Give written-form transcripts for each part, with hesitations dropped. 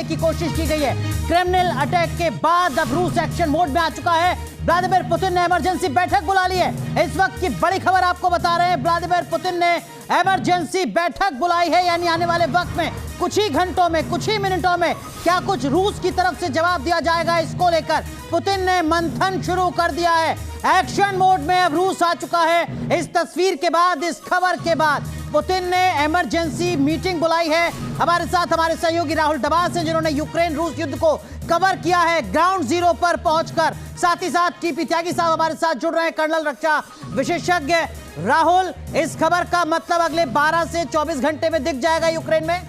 हमले की कोशिश की गई है। क्रिमिनल अटैक के बाद अब रूस एक्शन मोड में आ चुका है। व्लादिमीर पुतिन ने इमरजेंसी बैठक बुला ली है। इस वक्त की बड़ी खबर आपको बता रहे हैं, व्लादिमीर पुतिन ने इमरजेंसी बैठक बुलाई है, यानी आने वाले वक्त में कुछ ही घंटों में, कुछ ही मिनटों में क्या कुछ रूस की तरफ से जवाब दिया जाएगा, इसको लेकर पुतिन ने मंथन शुरू कर दिया है। एक्शन मोड में अब रूस आ चुका है। इस तस्वीर के बाद, इस खबर के बाद पुतिन ने इमरजेंसी मीटिंग बुलाई है। हमारे साथ हमारे सहयोगी राहुल डबास हैं, जिन्होंने यूक्रेन रूस युद्ध को कवर किया है ग्राउंड जीरो पर पहुंचकर। साथ ही साथ टीपी त्यागी साहब हमारे साथ जुड़ रहे हैं, कर्नल रक्षा विशेषज्ञ। राहुल, इस खबर का मतलब अगले 12 से 24 घंटे में दिख जाएगा यूक्रेन में?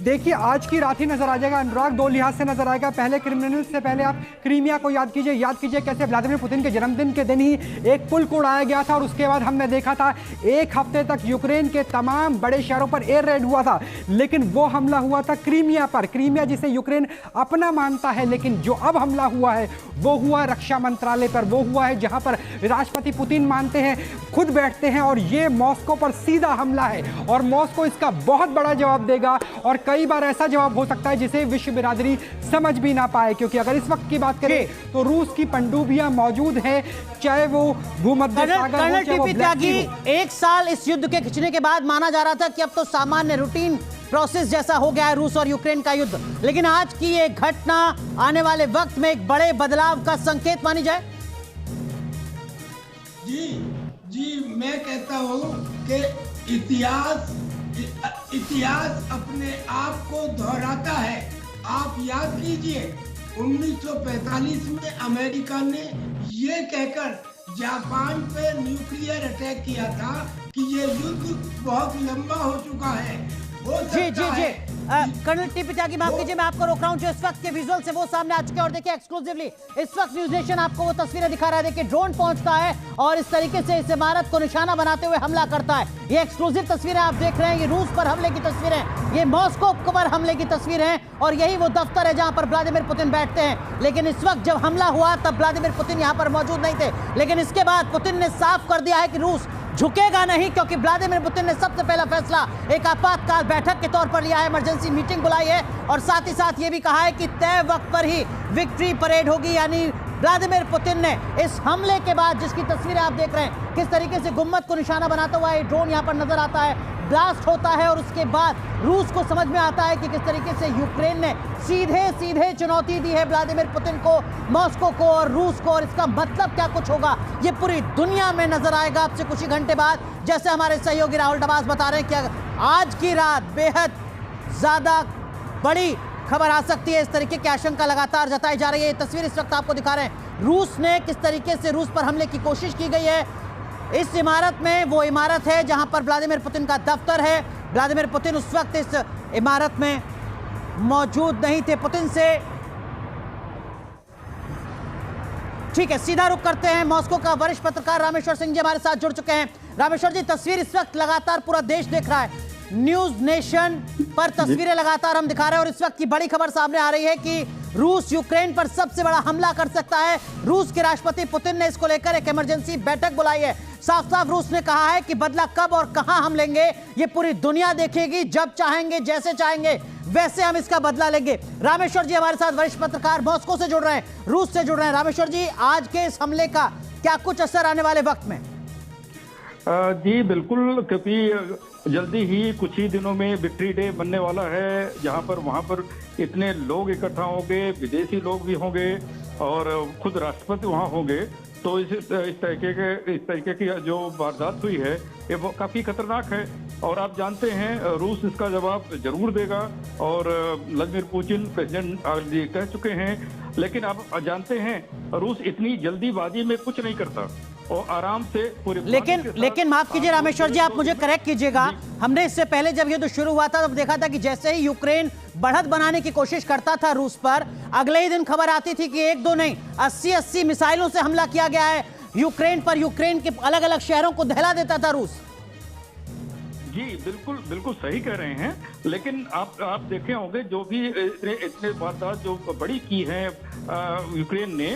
देखिए, आज की रात ही नजर आ जाएगा अनुराग, दो लिहाज से नजर आएगा। पहले क्रिमिनल से पहले आप क्रीमिया को याद कीजिए कैसे व्लादिमीर पुतिन के जन्मदिन के दिन ही एक पुल को उड़ाया गया था, और उसके बाद हमने देखा था एक हफ्ते तक यूक्रेन के तमाम बड़े शहरों पर एयर रेड हुआ था, लेकिन वो हमला हुआ था क्रीमिया पर। क्रीमिया जिसे यूक्रेन अपना मानता है, लेकिन जो अब हमला हुआ है वो हुआ रक्षा मंत्रालय पर, वो हुआ है जहां पर राष्ट्रपति पुतिन मानते हैं, खुद बैठते हैं, और ये मॉस्को पर सीधा हमला है और मॉस्को इसका बहुत बड़ा जवाब देगा। और कई बार ऐसा जवाब हो सकता है जिसे विश्व बिरादरी समझ भी ना पाए, क्योंकि अगर इस वक्त की बात करें तो रूस की पनडुब्बियां मौजूद हैं, चाहे वो भूमध्य सागर हो, चाहे वो ब्लैक सी हो। एक साल इस युद्ध के खिंचने के बाद माना जा रहा था कि अब तो सामान्य रूटीन प्रोसेस जैसा हो गया है रूस और यूक्रेन का युद्ध, लेकिन आज की ये घटना आने वाले वक्त में एक बड़े बदलाव का संकेत मानी जाए। जी मैं कहता हूं कि इतिहास अपने आप को दोहराता है। आप याद कीजिए 1945 में अमेरिका ने ये कहकर जापान पे न्यूक्लियर अटैक किया था कि ये युद्ध बहुत लंबा हो चुका है। जी कर्नल टीपी त्यागी, माफ कीजिए मैं आपको रोक रहा हूं। जो इस वक्त के विजुअल्स है वो सामने आ चुके हैं, और देखिए एक्सक्लूसिवली इस वक्त न्यूज नेशन आपको वो तस्वीरें दिखा रहा है। देखिए ड्रोन पहुंचता है और इस तरीके से इस इमारत को निशाना बनाते हुए हमला करता है। ये एक्सक्लूसिव तस्वीरें आप देख रहे हैं, ये रूस पर हमले की तस्वीरें, ये मॉस्को पर हमले की तस्वीर है, और यही वो दफ्तर है जहां पर व्लादिमीर पुतिन बैठते हैं। लेकिन इस वक्त जब हमला हुआ तब व्लादिमीर पुतिन यहां पर मौजूद नहीं थे, लेकिन इसके बाद पुतिन ने साफ कर दिया है कि रूस झुकेगा नहीं, क्योंकि व्लादिमीर पुतिन ने सबसे पहला फैसला एक आपातकाल बैठक के तौर पर लिया है, इमरजेंसी मीटिंग बुलाई है, और साथ ही साथ ये भी कहा है कि तय वक्त पर ही विक्ट्री परेड होगी। यानी व्लादिमीर पुतिन ने इस हमले के बाद, जिसकी तस्वीरें आप देख रहे हैं, किस तरीके से गुम्मत को निशाना बनाता हुआ ये ड्रोन यहाँ पर नजर आता है, ब्लास्ट होता है, और उसके बाद रूस को समझ में आता है कि किस तरीके से यूक्रेन ने सीधे चुनौती दी है व्लादिमीर पुतिन को, मॉस्को को और रूस को, और इसका मतलब क्या कुछ होगा ये पूरी दुनिया में नजर आएगा आपसे कुछ ही घंटे बाद। जैसे हमारे सहयोगी राहुल डबास बता रहे हैं कि आज की रात बेहद ज्यादा बड़ी खबर आ सकती है, इस तरीके की आशंका लगातार जताई जा रही है। ये तस्वीर इस वक्त आपको दिखा रहे हैं, रूस ने किस तरीके से रूस पर हमले की कोशिश की गई है। इस इमारत में वो इमारत है जहां पर व्लादिमीर पुतिन का दफ्तर है। व्लादिमीर पुतिन उस वक्त इस इमारत में मौजूद नहीं थे। पुतिन से ठीक है, सीधा रुख करते हैं। मॉस्को का वरिष्ठ पत्रकार रामेश्वर सिंह जी हमारे साथ जुड़ चुके हैं। रामेश्वर जी, तस्वीर इस वक्त लगातार पूरा देश देख रहा है, न्यूज नेशन पर तस्वीरें लगातार हम दिखा रहे हैं, और इस वक्त की बड़ी खबर सामने आ रही है कि रूस यूक्रेन पर सबसे बड़ा हमला कर सकता है। रूस के राष्ट्रपति पुतिन ने इसको लेकर एक इमरजेंसी बैठक बुलाई है। साफ साफ रूस ने कहा है कि बदला कब और कहां हम लेंगे ये पूरी दुनिया देखेगी, जब चाहेंगे, जैसे चाहेंगे वैसे हम इसका बदला लेंगे। रामेश्वर जी हमारे साथ वरिष्ठ पत्रकार मॉस्को से जुड़ रहे हैं, रूस से जुड़ रहे हैं। रामेश्वर जी, आज के इस हमले का क्या कुछ असर आने वाले वक्त में? जी बिल्कुल, क्योंकि जल्दी ही कुछ ही दिनों में विक्ट्री डे बनने वाला है, जहां पर वहां पर इतने लोग इकट्ठा होंगे, विदेशी लोग भी होंगे और खुद राष्ट्रपति वहां होंगे। तो इस तरीके की जो वारदात हुई है ये वो काफी खतरनाक है, और आप जानते हैं रूस इसका जवाब जरूर देगा, और व्लादिमीर पुतिन प्रेसिडेंट जी कह चुके हैं। लेकिन आप जानते हैं रूस इतनी जल्दीबाजी में कुछ नहीं करता और आराम से पूरे। लेकिन माफ कीजिए रामेश्वर जी, आप मुझे करेक्ट कीजिएगा, हमने इससे पहले जब युद्ध शुरू हुआ था तब देखा था कि जैसे ही यूक्रेन बढ़त बनाने की कोशिश करता था रूस पर, अगले ही दिन खबर आती थी कि एक दो नहीं 80 मिसाइलों से हमला किया गया है यूक्रेन पर। यूक्रेन के अलग अलग शहरों को दहला देता था रूस। जी बिल्कुल सही कह रहे हैं, लेकिन आप देखे होंगे जो भी इतने वारदात जो बड़ी की है यूक्रेन ने,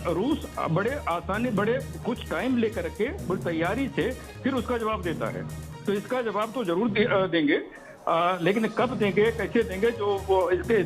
रूस बड़े आसानी, बड़े कुछ टाइम लेकर के बड़ी तैयारी से फिर उसका जवाब देता है। तो इसका जवाब तो जरूर देंगे, लेकिन कब देंगे, कैसे देंगे, जो वो इसके